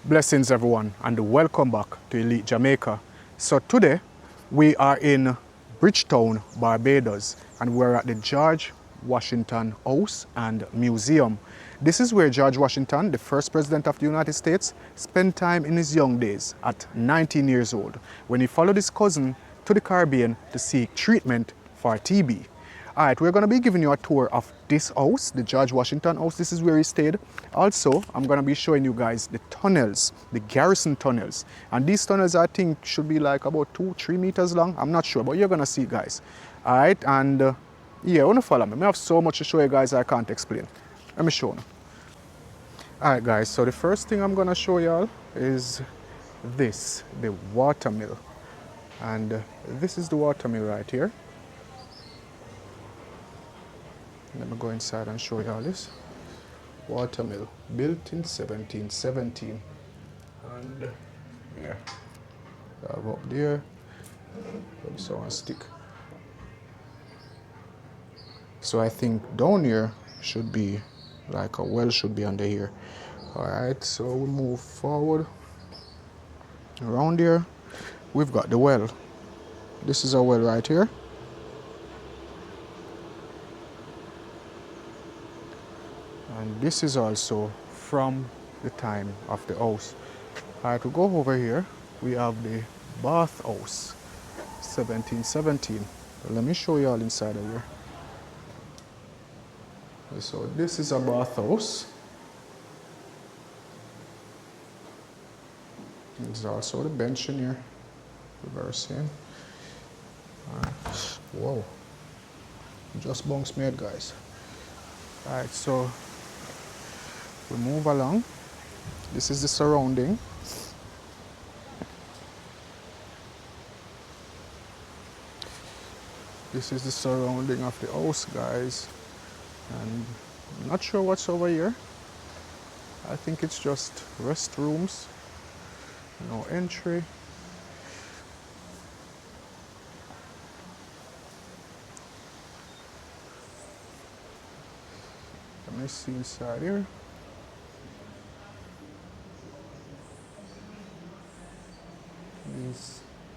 Blessings everyone and welcome back to Elite Jamaica. So today we are in Bridgetown, Barbados, and we're at the George Washington House and Museum. This is where George Washington, the first president of the United States, spent time in his young days at 19 years old when he followed his cousin to the Caribbean to seek treatment for TB. Alright, we're going to be giving you a tour of this house, the George Washington House. This is where he stayed. Also, I'm going to be showing you guys the tunnels, the Garrison tunnels. And these tunnels, I think, should be like about 2-3 meters long. I'm not sure, but you're going to see, guys. Alright, and yeah, want to follow me. I have so much to show you guys I can't explain. Let me show you. Alright, guys, so the first thing I'm going to show y'all is this, the watermill. And this is the watermill right here. Let me go inside and show you all this. Watermill, built in 1717. And yeah, I have up there. Let me see one stick. So I think down here should be like a well should be under here. Alright, so we move forward. Around here, we've got the well. This is a well right here. And this is also from the time of the house. Alright, we go over here. We have the bath house, 1717. Let me show you all inside of here. So this is a bath house. There's also the bench in here. Reversing. Whoa. Just bunks made, guys. Alright, so we move along. This is the surrounding. This is the surrounding of the house, guys. And I'm not sure what's over here. I think it's just restrooms. No entry. Let me see inside here.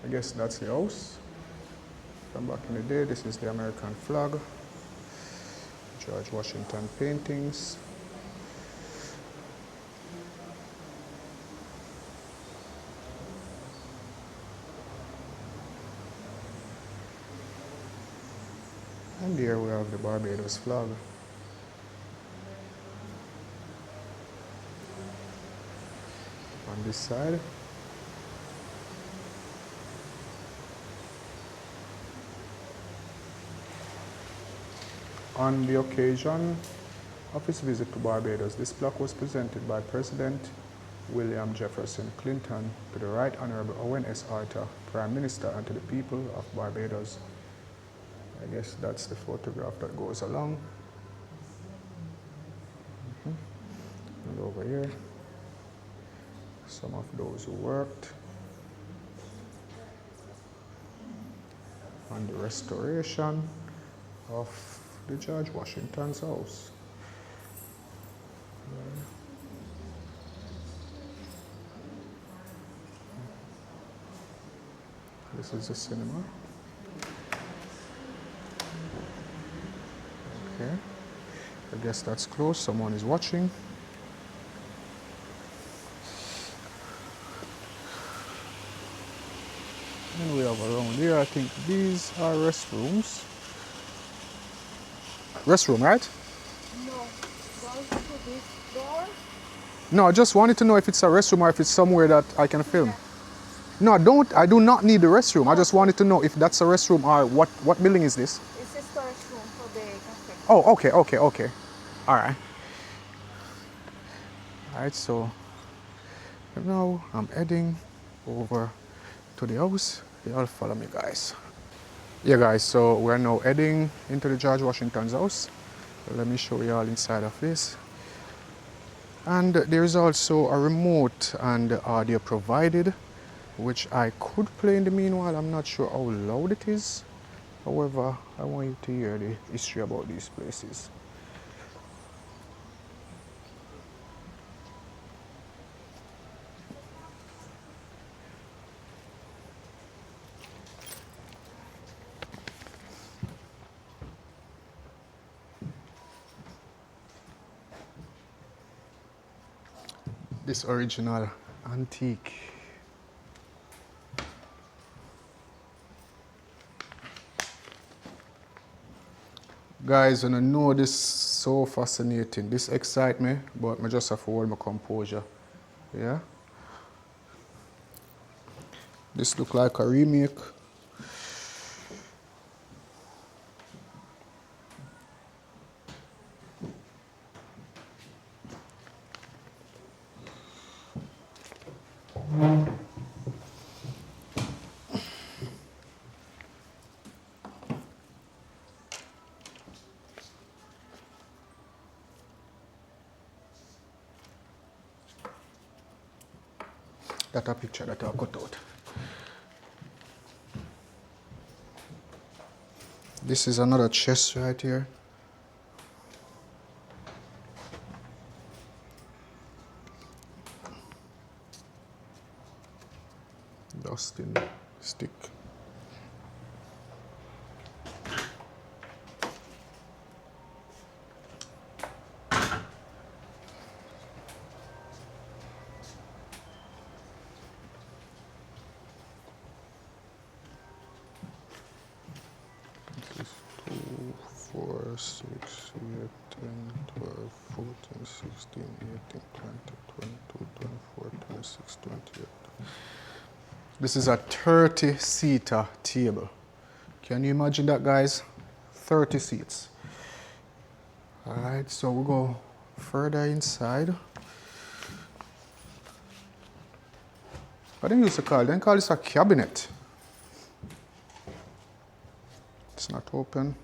I guess that's the house. From back in the day, this is the American flag. George Washington paintings. And here we have the Barbados flag. On this side. On the occasion of his visit to Barbados, this plaque was presented by President William Jefferson Clinton to the Right Honorable Owen S. Arthur, Prime Minister, and to the people of Barbados. I guess that's the photograph that goes along. And over here, some of those who worked on the restoration of the George Washington's house. This is the cinema. Okay, I guess that's closed. Someone is watching. And we have around here, I think these are restrooms. Restroom, right? No, goes to this door. No, I just wanted to know if it's a restroom or if it's somewhere that I can film. Yeah. No, I do not need the restroom. I just wanted to know if that's a restroom or what building is this? It's a storage room for the cafe. Oh, okay. All right. All right, so now I'm heading over to the house. Y'all follow me, guys. Yeah, guys, so we're now heading into the George Washington's house. Let me show you all inside of this. And there is also a remote and audio provided, which I could play in the meanwhile. I'm not sure how loud it is. However, I want you to hear the history about these places. this original antique. Guys, and I know this is so fascinating. This excites me, but I just have to hold my composure. Yeah? This look like a remake. That a picture that I cut out. This is another chest right here. Dusting stick. This is 2, 4, 6, 8, 10, 12, 14, 16, 18, 20, 22, 24, 26, 28. This is a 30-seater table. Can you imagine that, guys? 30 seats. All right, so we'll go further inside. What do they used to call it? They call this a cabinet. It's not open.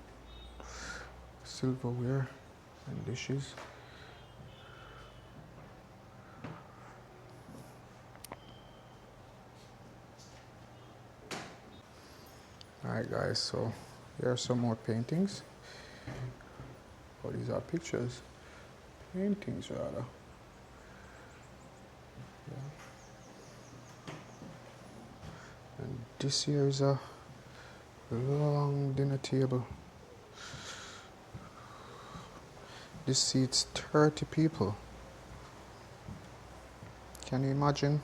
Silverware and dishes. Alright guys, so here are some more paintings. Oh, these are pictures. Paintings rather. Yeah. And this here is a long dinner table. This seats 30 people. Can you imagine?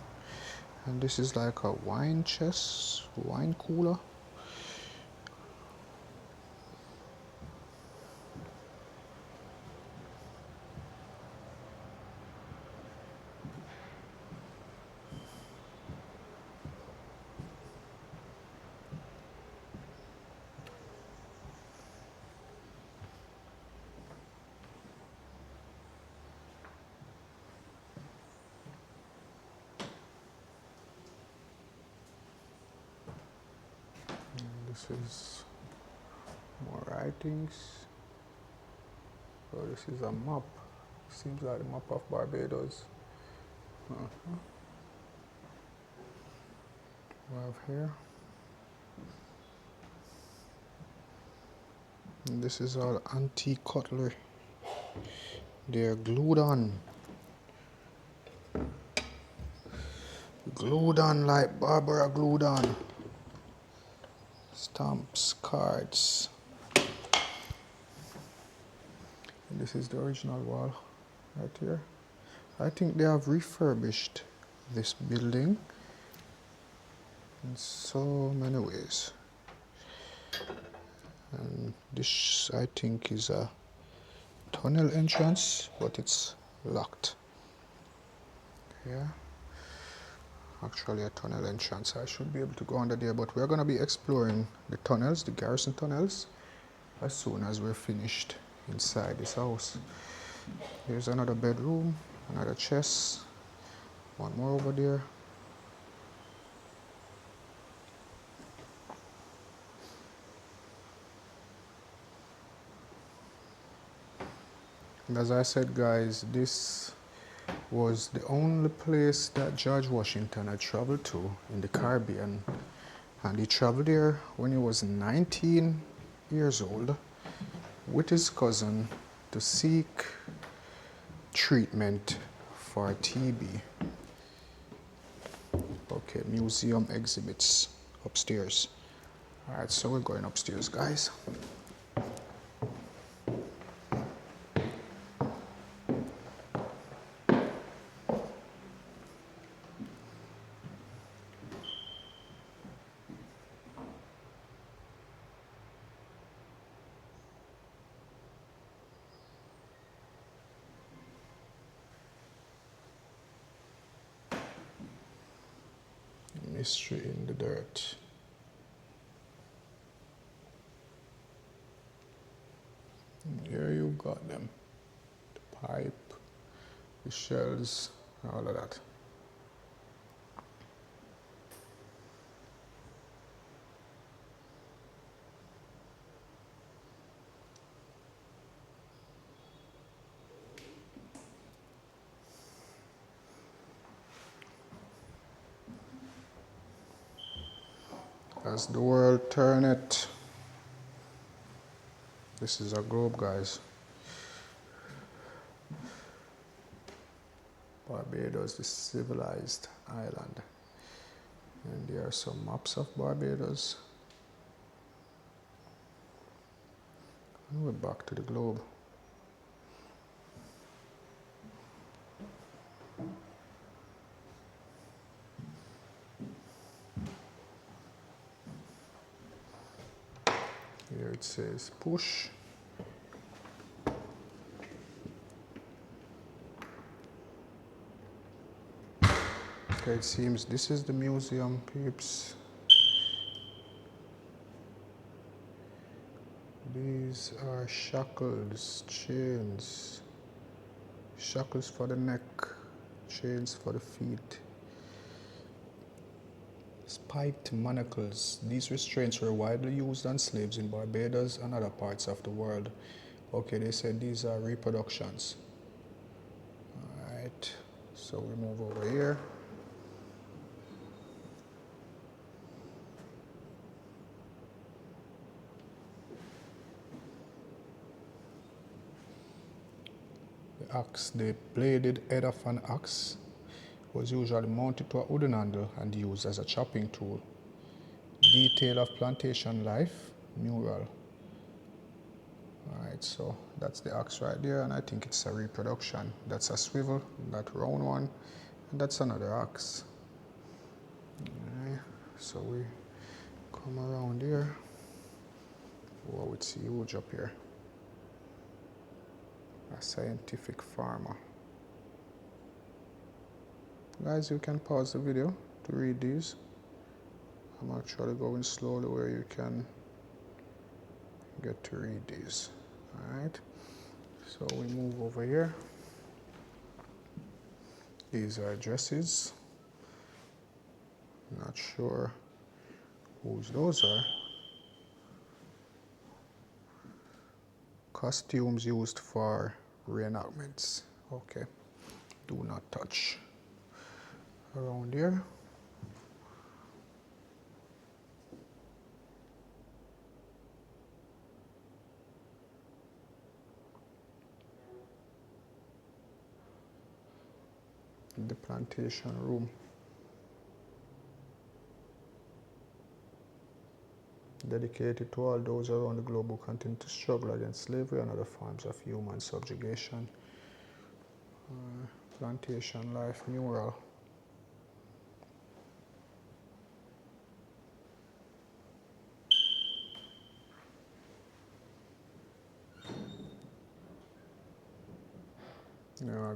And this is like a wine chest, wine cooler. This is more writings. Oh, this is a map. Seems like the map of Barbados. We have here. And this is all antique cutlery. They're glued on. Glued on like Barbara glued on. Stamps, cards. And this is the original wall right here. I think they have refurbished this building in so many ways. And this, I think, is a tunnel entrance, but it's locked. Yeah. Actually a tunnel entrance. I should be able to go under there, but we're going to be exploring the tunnels, the Garrison tunnels, as soon as we're finished inside this house. Here's another bedroom, another chest, one more over there. And as I said, guys, this was the only place that George Washington had traveled to in the Caribbean, and he traveled there when he was 19 years old with his cousin to seek treatment for TB. Okay, museum exhibits upstairs. All right, so we're going upstairs, guys. Mystery in the dirt. And here you got them. The pipe, the shells, all of that. As the world turneth, this is a globe, guys. Barbados, the civilized island. And there are some maps of Barbados. And we're back to the globe. Here it says push. Okay, it seems this is the museum, peeps. These are shackles, chains. Shackles for the neck, chains for the feet. Spiked manacles. These restraints were widely used on slaves in Barbados and other parts of the world. Okay, they said these are reproductions. Alright, so we move over here. The axe, the bladed head of an axe was usually mounted to a wooden handle and used as a chopping tool. Detail of plantation life, mural. Alright, so that's the axe right there, and I think it's a reproduction. That's a swivel, that round one, and that's another axe. Alright, so we come around here. Whoa, it's huge up here. A scientific farmer. Guys, you can pause the video to read these. I'm actually going slowly where you can get to read these. Alright, so we move over here. These are dresses. Not sure whose those are. Costumes used for reenactments. Okay, do not touch. Around here. The plantation room. Dedicated to all those around the globe who continue to struggle against slavery and other forms of human subjugation. Plantation life mural.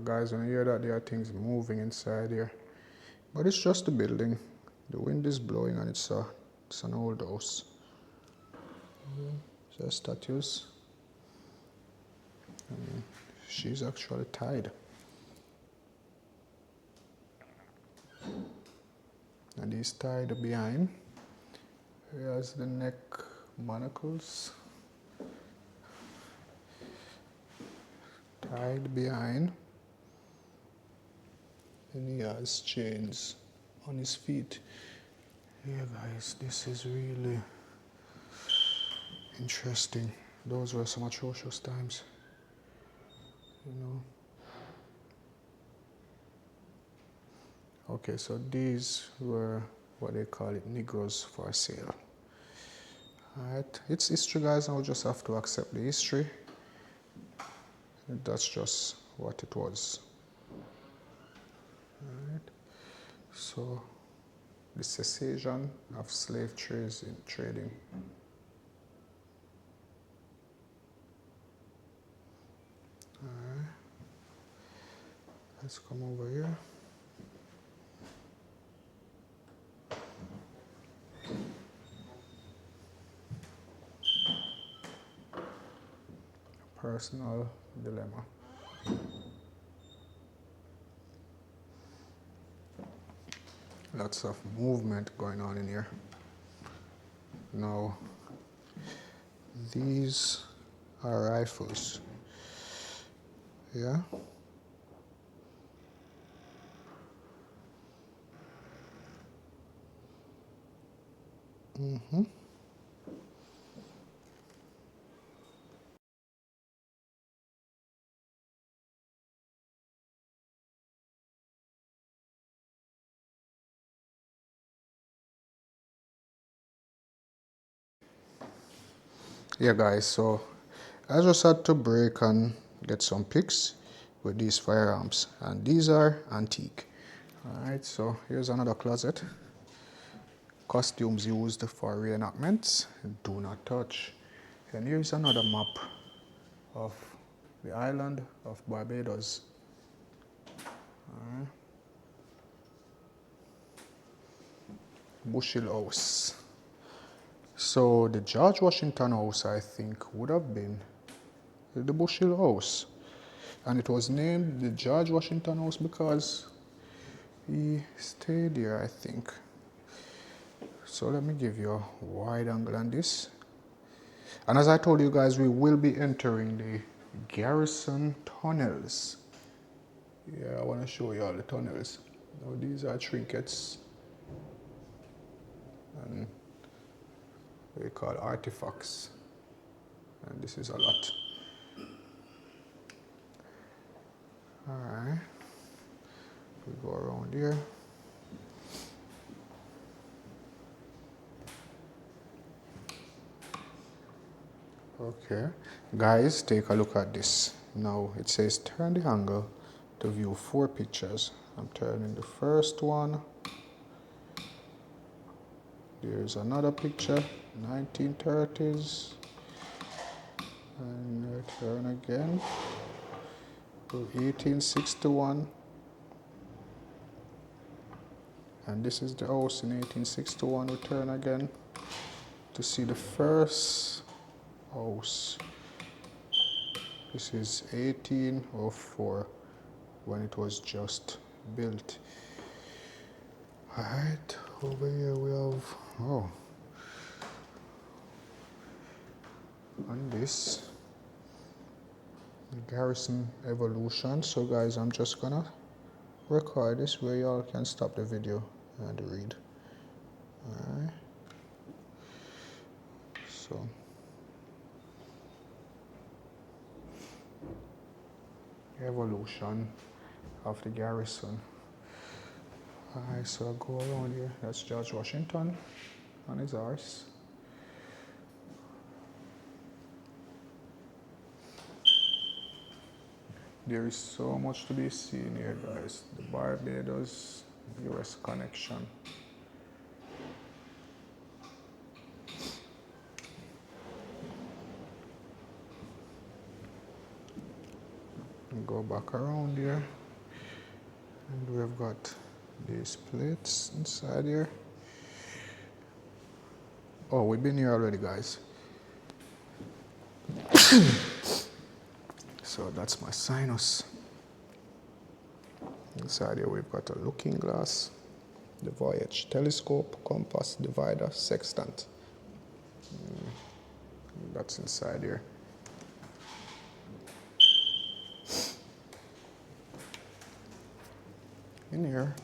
Guys, when you hear that, there are things moving inside here. But it's just a building. The wind is blowing and it's an old house. There statues. She's actually tied. And he's tied behind. Here's the neck manacles. Tied behind. And he has chains on his feet. Yeah, guys, this is really interesting. Those were some atrocious times, you know. Okay, so these were what they call it, Negroes for sale. Alright, it's history, guys, and we'll just have to accept the history. That's just what it was. Alright, so the cessation of slave trades in trading. Alright, let's come over here. personal dilemma. Lots of movement going on in here. Now, these are rifles. Yeah? Mm-hmm. Yeah, guys, so I just had to break and get some pics with these firearms, and these are antique. Alright, so here's another closet. Costumes used for reenactments, do not touch. And here's another map of the island of Barbados. Bushel House. So the George Washington House, I think, would have been the Bushel House. And it was named the George Washington House because he stayed there, I think. So let me give you a wide angle on this. And as I told you guys, we will be entering the Garrison tunnels. Yeah, I want to show you all the tunnels. Now these are trinkets and they call artifacts. And this is a lot. Alright. We go around here. Okay. Guys, take a look at this. Now it says turn the angle to view 4 pictures. I'm turning the first one. There's another picture, 1930s. And I turn again to 1861. And this is the house in 1861. We turn again to see the first house. This is 1804 when it was just built. Alright, over here we have, and this, the Garrison evolution. So guys, I'm just gonna record this where y'all can stop the video and read. Alright. So evolution of the Garrison. Alright, so I'll go around here. That's George Washington on his horse. There is so much to be seen here, guys. The Barbados US connection. Go back around here, and we've got these plates inside here. Oh, we've been here already, guys. So that's my sinus. Inside here we've got a looking glass, the voyage telescope, compass, divider, sextant. That's inside here. In here,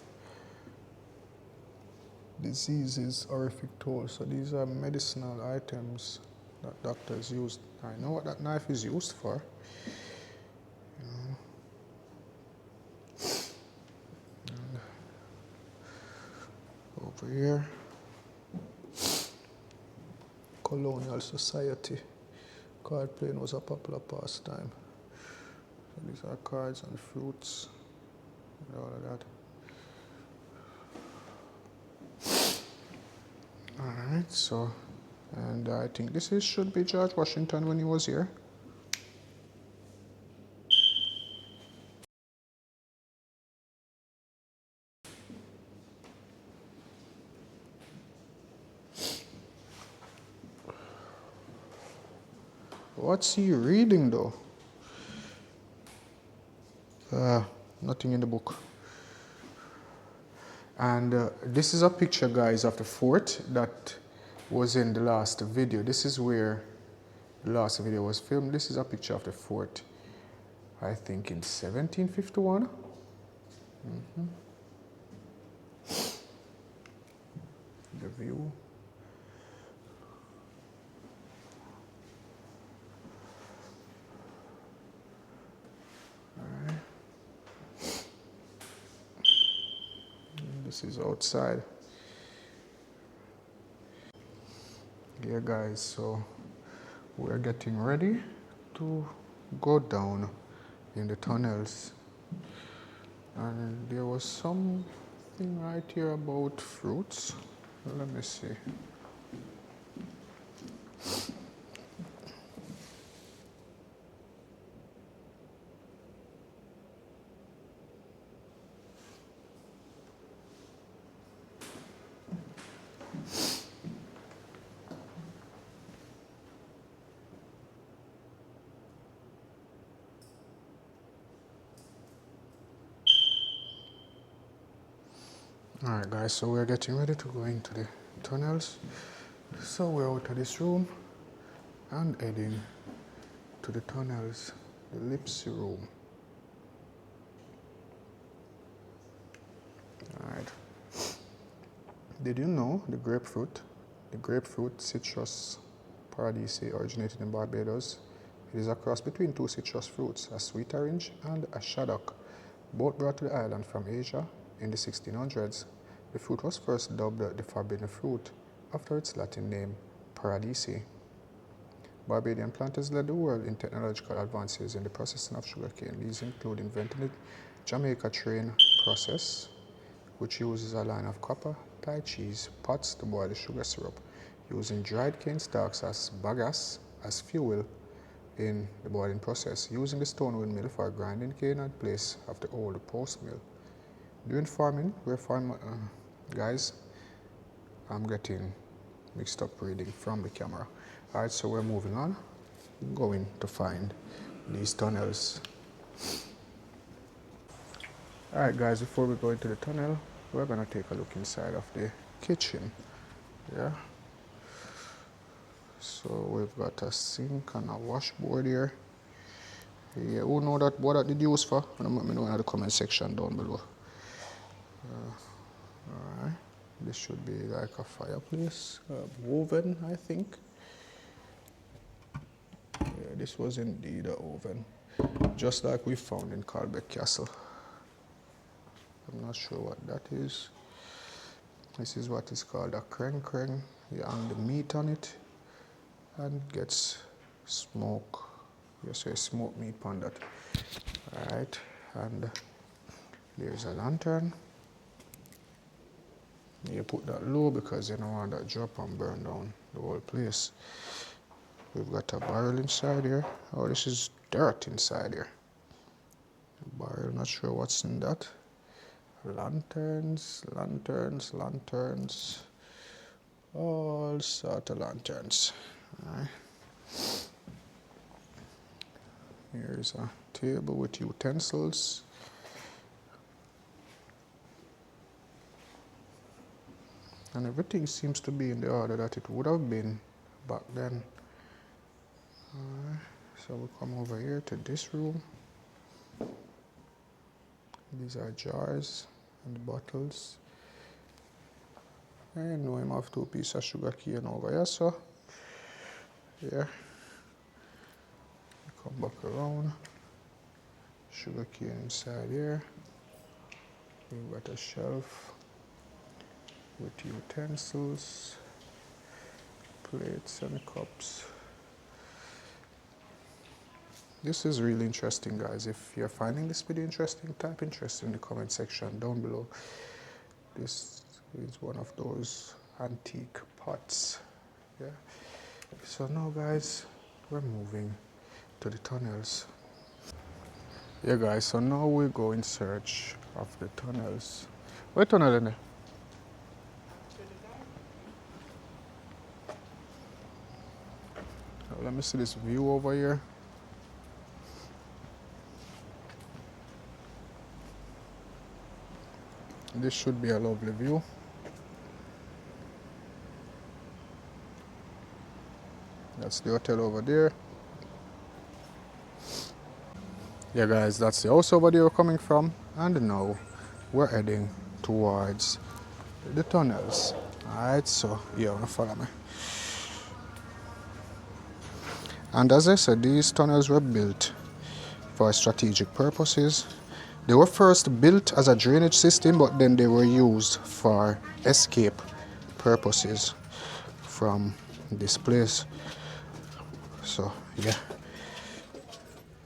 diseases, horrific tools. So these are medicinal items that doctors use. I know what that knife is used for. And over here, colonial society. Card playing was a popular pastime. So these are cards and fruits and all of that. Alright, so, and I think this should be George Washington when he was here. What's he reading though? Nothing in the book. And this is a picture, guys, of the fort that was in the last video. This is where the last video was filmed. This is a picture of the fort, I think in 1751. The view. Alright. This is outside. Yeah, guys, so we're getting ready to go down in the tunnels. And there was something right here about fruits. Let me see. Alright, guys, so we're getting ready to go into the tunnels. So we're out of this room and heading to the tunnels, the Lipsy room. Alright. Did you know the grapefruit Citrus paradisi, originated in Barbados? It is a cross between two citrus fruits, a sweet orange and a shaddock, both brought to the island from Asia in the 1600s. The fruit was first dubbed the forbidden fruit after its Latin name, paradisi. Barbadian planters led the world in technological advances in the processing of sugarcane. These include inventing the Jamaica train process, which uses a line of copper-tie cheese pots to boil the sugar syrup, using dried cane stalks as bagasse as fuel in the boiling process, using the stone windmill for grinding cane in place of the old post mill. During farming, guys, I'm getting mixed up reading from the camera. Alright, so we're moving on, going to find these tunnels. Alright, guys, before we go into the tunnel, we're gonna take a look inside of the kitchen. Yeah. So we've got a sink and a washboard here. Yeah, who know that what that did use for? Let me know in the comment section down below. Alright, this should be like a fireplace, oven, I think. Yeah, this was indeed an oven, just like we found in Carlbeck Castle. I'm not sure what that is. This is what is called a kreng. You hang the meat on it and gets smoke. You say smoked meat on that. Alright, and there's a lantern. You put that low because you don't want that drop and burn down the whole place. We've got a barrel inside here. Oh, this is dirt inside here. A barrel, not sure what's in that. Lanterns. All sort of lanterns. Alright. Here's a table with utensils. And everything seems to be in the order that it would have been back then. Alright, so we come over here to this room. These are jars and bottles. I know him have 2 pieces of sugar cane over here, so yeah. Come back around. Sugar cane inside here. We've got a shelf with utensils, plates and cups. This is really interesting, guys. If you're finding this video interesting, type interesting in the comment section down below. This is one of those antique pots. Yeah. So now, guys, we're moving to the tunnels. Yeah, guys, so now we go in search of the tunnels. What tunnel in there? Let me see this view over here. this should be a lovely view. That's the hotel over there. Yeah guys, that's the house over there we're coming from, and now we're heading towards the tunnels. Alright, so yeah, wanna follow me. And as I said, these tunnels were built for strategic purposes. They were first built as a drainage system, but then they were used for escape purposes from this place. So yeah,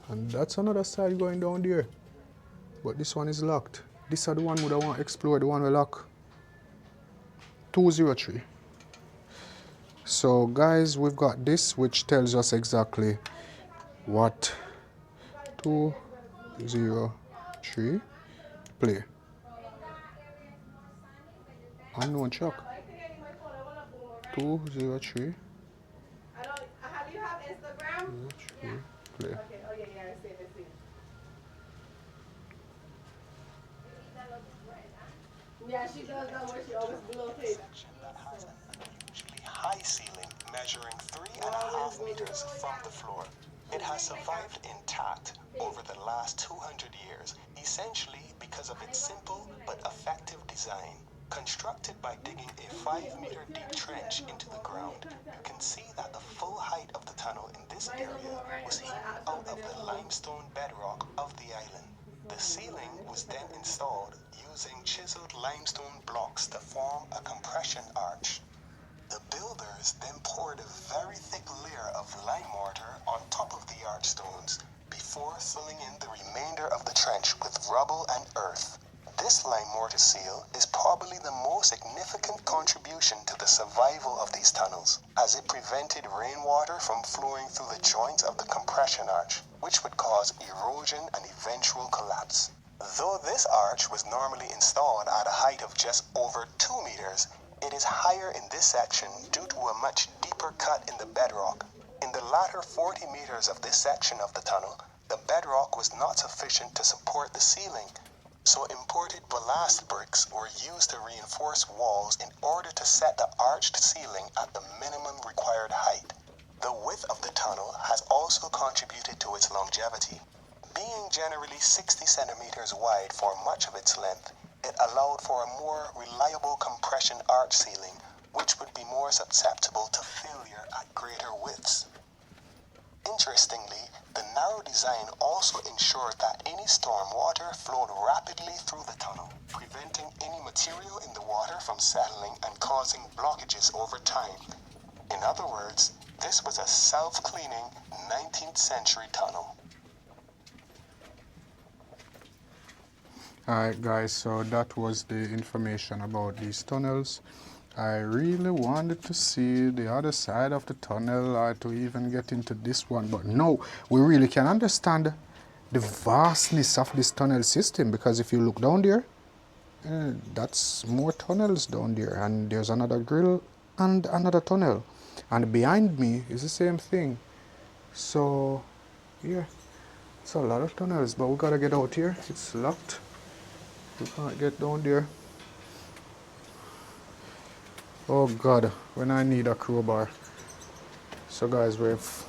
and that's another side going down there, but this one is locked. This is the one we want to explore, the one we lock. 203. So guys, we've got this which tells us exactly what 203 play. Unknown shock. 203. Have you have Instagram? 203 play. Okay, oh yeah, I see. Yeah, she does that where she always blows it. That has an unusually high ceiling measuring 3.5 meters from the floor. It has survived intact over the last 200 years, essentially because of its simple but effective design. Constructed by digging a 5-meter deep trench into the ground, you can see that the full height of the tunnel in this area was hewn out of the limestone bedrock of the island. The ceiling was then installed using chiseled limestone blocks to form a compression arch. The builders then poured a very thick layer of lime mortar on top of the arch stones before filling in the remainder of the trench with rubble and earth. This lime mortar seal is probably the most significant contribution to the survival of these tunnels, as it prevented rainwater from flowing through the joints of the compression arch, which would cause erosion and eventual collapse. Though this arch was normally installed at a height of just over 2 meters, it is higher in this section due to a much deeper cut in the bedrock. In the latter 40 meters of this section of the tunnel, the bedrock was not sufficient to support the ceiling, so imported ballast bricks were used to reinforce walls in order to set the arched ceiling at the minimum required height. The width of the tunnel has also contributed to its longevity. Being generally 60 centimeters wide for much of its length, it allowed for a more reliable compression arch ceiling, which would be more susceptible to failure at greater widths. Interestingly, the narrow design also ensured that any storm water flowed rapidly through the tunnel, preventing any material in the water from settling and causing blockages over time. In other words, this was a self-cleaning 19th century tunnel. Alright guys, so that was the information about these tunnels. I really wanted to see the other side of the tunnel or to even get into this one, but no, we really can understand the vastness of this tunnel system, because if you look down there, that's more tunnels down there, and there's another grill and another tunnel, and behind me is the same thing. So yeah, it's a lot of tunnels, but we gotta get out here. It's locked, we can't get down there. Oh God, when I need a crowbar. So guys, we have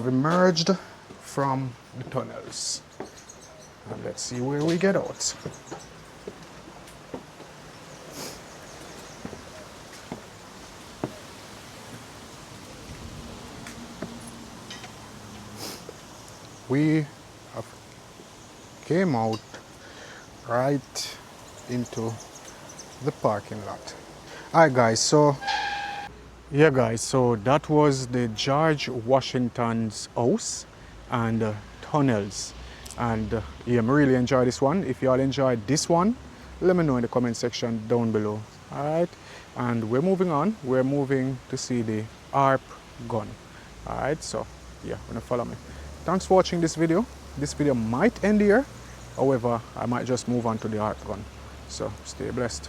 emerged from the tunnels. And let's see where we get out. We have came out right into the parking lot. Alright guys, so yeah guys, so that was the George Washington's house and tunnels, and yeah, I really enjoyed this one. If you all enjoyed this one, let me know in the comment section down below. Alright, and we're moving on. We're moving to see the ARP gun. Alright, so yeah, gonna follow me. Thanks for watching this video. This video might end here, however I might just move on to the ARP gun. So stay blessed.